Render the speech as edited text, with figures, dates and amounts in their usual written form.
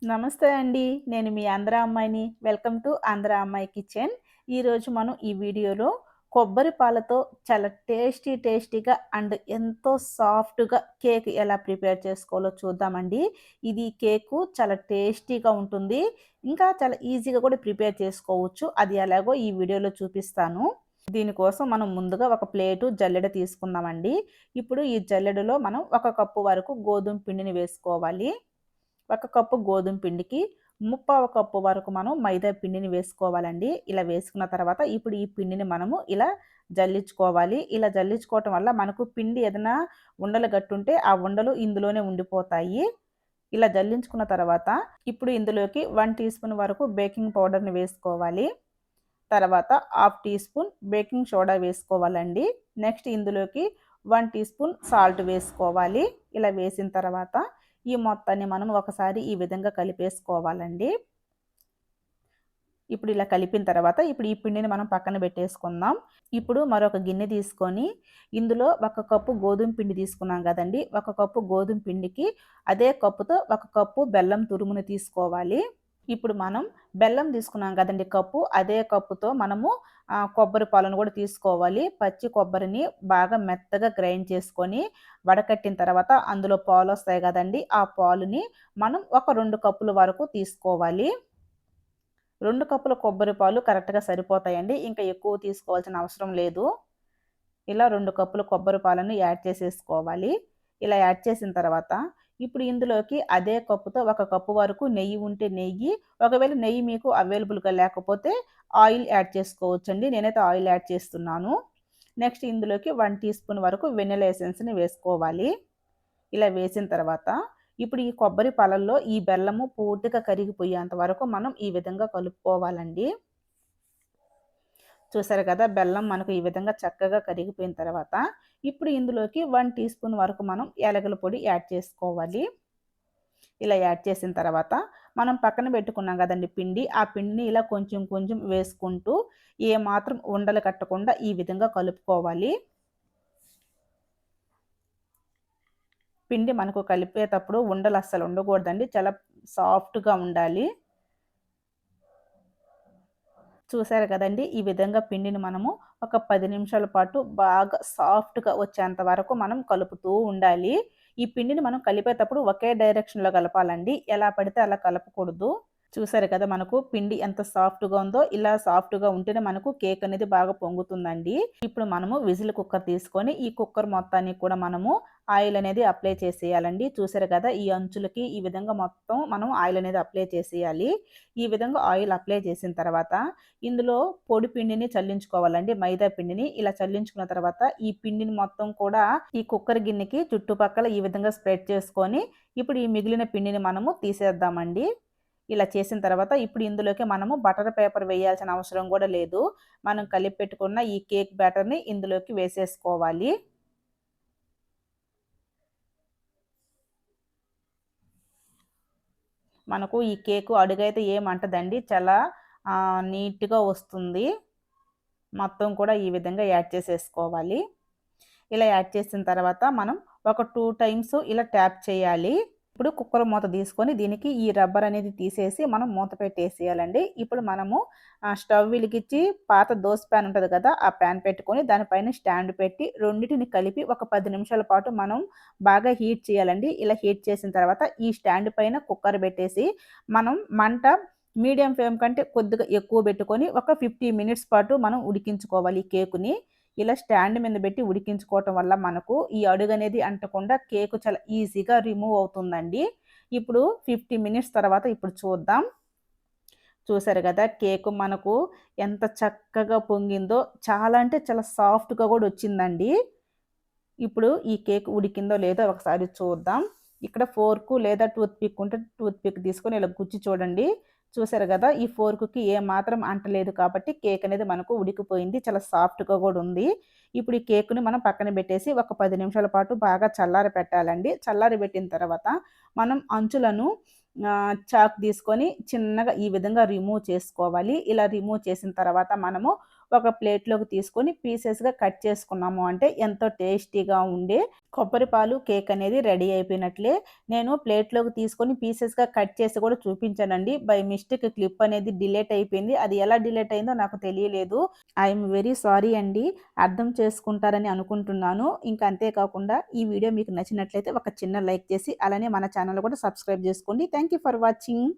నమస్తే అండి. నేను మీ ఆంధ్ర అమ్మాయిని. వెల్కమ్ టు ఆంధ్ర అమ్మాయి కిచెన్. ఈరోజు మనం ఈ వీడియోలో కొబ్బరి పాలతో చాలా టేస్టీగా అండ్ ఎంతో సాఫ్ట్‌గా కేక్ ఎలా ప్రిపేర్ చేసుకోవాలో చూద్దామండి. ఇది కేకు చాలా టేస్టీగా ఉంటుంది. ఇంకా చాలా ఈజీగా కూడా ప్రిపేర్ చేసుకోవచ్చు. అది ఎలాగో ఈ వీడియోలో చూపిస్తాను. దీనికోసం మనం ముందుగా ఒక ప్లేటు, జల్లెడ తీసుకుందామండి. ఇప్పుడు ఈ జల్లెడలో మనం 1 కప్పు వరకు గోధుమ పిండిని వేసుకోవాలి. 1 కప్పు గోధుమ పిండికి ముప్పావు కప్పు వరకు మనం మైదా పిండిని వేసుకోవాలండి. ఇలా వేసుకున్న తర్వాత ఇప్పుడు ఈ పిండిని మనము ఇలా జల్లించుకోవాలి. ఇలా జల్లించుకోవటం వల్ల మనకు పిండి ఏదైనా ఉండలు గట్టుంటే ఆ ఉండలు ఇందులోనే ఉండిపోతాయి. ఇలా జల్లించుకున్న తర్వాత ఇప్పుడు ఇందులోకి 1 టీ స్పూన్ వరకు బేకింగ్ పౌడర్‌ని వేసుకోవాలి. తర్వాత half teaspoon baking soda వేసుకోవాలండి. నెక్స్ట్ ఇందులోకి 1 టీ స్పూన్ సాల్ట్ వేసుకోవాలి. ఇలా వేసిన తర్వాత ఈ మొత్తాన్ని మనం ఒకసారి ఈ విధంగా కలిపేసుకోవాలండి. ఇప్పుడు ఇలా కలిపిన తర్వాత ఇప్పుడు ఈ పిండిని మనం పక్కన పెట్టేసుకుందాం. ఇప్పుడు మరొక గిన్నె తీసుకొని ఇందులో 1 కప్పు గోధుమ పిండి తీసుకున్నాం కదండీ! 1 కప్పు గోధుమ పిండికి అదే కప్పుతో 1 కప్పు బెల్లం తురుముని తీసుకోవాలి. ఇప్పుడు మనం బెల్లం తీసుకున్నాం కదండీ కప్పు, అదే కప్పుతో మనము కొబ్బరి పాలను కూడా తీసుకోవాలి. పచ్చి కొబ్బరిని బాగా మెత్తగా గ్రైండ్ చేసుకొని వడకట్టిన తర్వాత అందులో పాలొస్తాయి కదండీ! ఆ పాలుని మనం ఒక 2 కప్పుల వరకు తీసుకోవాలి. 2 కప్పుల కొబ్బరి పాలు కరెక్ట్‌గా సరిపోతాయండి. ఇంకా ఎక్కువ తీసుకోవాల్సిన అవసరం లేదు. ఇలా 2 కప్పుల కొబ్బరి పాలను యాడ్ చేసేసుకోవాలి. ఇలా యాడ్ చేసిన తర్వాత ఇప్పుడు ఇందులోకి అదే కప్పుతో 1 కప్పు వరకు నెయ్యి ఉంటే నెయ్యి, ఒకవేళ నెయ్యి మీకు అవైలబుల్‌గా లేకపోతే ఆయిల్ యాడ్ చేసుకోవచ్చండి. నేనైతే ఆయిల్ యాడ్ చేస్తున్నాను. నెక్స్ట్ ఇందులోకి 1 టీ స్పూన్ వరకు వెనిల్లా ఎసెన్స్‌ని వేసుకోవాలి. ఇలా వేసిన తర్వాత ఇప్పుడు ఈ కొబ్బరి పాలల్లో ఈ బెల్లము పూర్తిగా కరిగిపోయేంత వరకు మనం ఈ విధంగా కలుపుకోవాలండి. చూసారు కదా! బెల్లం మనకు ఈ విధంగా చక్కగా కరిగిపోయిన తర్వాత ఇప్పుడు ఇందులోకి 1 టీ స్పూన్ వరకు మనం యాలకుల పొడి యాడ్ చేసుకోవాలి. ఇలా యాడ్ చేసిన తర్వాత మనం పక్కన పెట్టుకున్నాం కదండీ పిండి. ఆ పిండిని ఇలా కొంచెం కొంచెం వేసుకుంటూ ఏమాత్రం ఉండలు కట్టకుండా ఈ విధంగా కలుపుకోవాలి. పిండి మనకు కలిపేటప్పుడు ఉండలు అస్సలు ఉండకూడదండి. చాలా సాఫ్ట్‌గా ఉండాలి. చూసారు కదండీ! ఈ విధంగా పిండిని మనము ఒక 10 నిమిషాల పాటు బాగా సాఫ్ట్‌గా వచ్చేంత వరకు మనం కలుపుతూ ఉండాలి. ఈ పిండిని మనం కలిపేటప్పుడు ఒకే డైరెక్షన్‌లో కలపాలండి. ఎలా పడితే అలా కలపకూడదు. చూసారు కదా! మనకు పిండి ఎంత సాఫ్ట్‌గా ఉందో, ఇలా సాఫ్ట్‌గా ఉంటేనే మనకు కేక్ అనేది బాగా పొంగుతుందండి. ఇప్పుడు మనము విజిల్ కుక్కర్ తీసుకొని, ఈ కుక్కర్ మొత్తాన్ని కూడా మనము ఆయిల్ అనేది అప్లై చేసేయాలండి. చూసారు కదా! ఈ అంచులకి ఈ విధంగా మొత్తం మనం ఆయిల్ అనేది అప్లై చేసేయాలి. ఈ విధంగా ఆయిల్ అప్లై చేసిన తర్వాత, ఇందులో పొడి పిండిని చల్లించుకోవాలండి. మైదా పిండిని. ఇలా చల్లించుకున్న తర్వాత, ఈ పిండిని మొత్తం కూడా ఈ కుక్కర్ గిన్నెకి చుట్టుపక్కల ఈ విధంగా స్ప్రెడ్ చేసుకొని, ఇప్పుడు ఈ మిగిలిన పిండిని మనము తీసేద్దామండి. ఇలా చేసిన తర్వాత ఇప్పుడు ఇందులోకి మనము బటర్ పేపర్ వేయాల్సిన అవసరం కూడా లేదు. మనం కలిపి పెట్టుకున్న ఈ కేక్ బ్యాటర్‌ని ఇందులోకి వేసేసుకోవాలి. మనకు ఈ కేకు అడుగైతే ఏమంటదండి. చాలా నీట్‌గా వస్తుంది. మొత్తం కూడా ఈ విధంగా యాడ్ చేసేసుకోవాలి. ఇలా యాడ్ చేసిన తర్వాత మనం ఒక 2 టైమ్స్ ఇలా ట్యాప్ చేయాలి. ఇప్పుడు కుక్కర్ మూత తీసుకొని దీనికి ఈ రబ్బర్ అనేది తీసేసి మనం మూత పెట్టేసేయాలండి. ఇప్పుడు మనము స్టవ్ వెలిగించి పాత దోస పాన్ ఉంటది కదా! ఆ పాన్ పెట్టుకొని దానిపైన స్టాండ్ పెట్టి రెండిటిని కలిపి ఒక 10 నిమిషాల పాటు మనం బాగా హీట్ చేయాలండి. ఇలా హీట్ చేసిన తర్వాత ఈ స్టాండ్ పైన కుక్కర్ పెట్టేసి మనం మంట మీడియం ఫ్లేమ్ కంటే కొద్దిగా ఎక్కువ పెట్టుకొని ఒక 50 మినిట్స్ పాటు మనం ఉడికించుకోవాలి ఈ కేకుని. ఇలా స్టాండ్ మీద పెట్టి ఉడికించుకోవటం వల్ల మనకు ఈ అడుగనేది అంటకుండా కేకు చాలా ఈజీగా రిమూవ్ అవుతుందండి. ఇప్పుడు 50 మినిట్స్ తర్వాత ఇప్పుడు చూద్దాం. చూసారు గదా! కేకు మనకు ఎంత చక్కగా పొంగిందో చాలా అంటే చాలా సాఫ్ట్‌గా గూడా వచ్చిందండి. ఇప్పుడు ఈ కేక్ ఉడికిందో లేదో ఒకసారి చూద్దాం. ఇక్కడ ఫోర్కు లేదా టూత్ పిక్ ఉంటే టూత్ పిక్ తీసుకొని ఇలా గుచ్చి చూడండి. చూసారు గదా! ఈ ఫోర్క్‌కి ఏమాత్రం అంటలేదు కాబట్టి కేక్ అనేది మనకు ఉడికిపోయింది. చాలా సాఫ్ట్‌గా గూడా ఉంది. ఇప్పుడు ఈ కేక్‌ని మనం పక్కన పెట్టేసి ఒక 10 నిమిషాల పాటు బాగా చల్లారబెట్టాలండి. చల్లారబెట్టిన తర్వాత మనం అంచులను చాక్ తీసుకొని చిన్నగా ఈ విధంగా రిమూవ్ చేసుకోవాలి. ఇలా రిమూవ్ చేసిన తర్వాత మనము ఒక ప్లేట్లోకి తీసుకొని పీసెస్గా కట్ చేసుకున్నాము అంటే ఎంతో టేస్టీగా ఉండే కొబ్బరి పాలు కేక్ అనేది రెడీ అయిపోయినట్లే. నేను ప్లేట్లోకి తీసుకొని పీసెస్గా కట్ చేసి కూడా చూపించానండి. బై మిస్టేక్ క్లిప్ అనేది డిలీట్ అయిపోయింది. అది ఎలా డిలీట్ అయిందో నాకు తెలియలేదు. ఐఎమ్ వెరీ సారీ అండి. అర్థం చేసుకుంటారని అనుకుంటున్నాను. ఇంకా అంతేకాకుండా ఈ వీడియో మీకు నచ్చినట్లయితే ఒక చిన్న లైక్ చేసి అలానే మన ఛానల్ కూడా సబ్స్క్రైబ్ చేసుకోండి. Thank you for watching.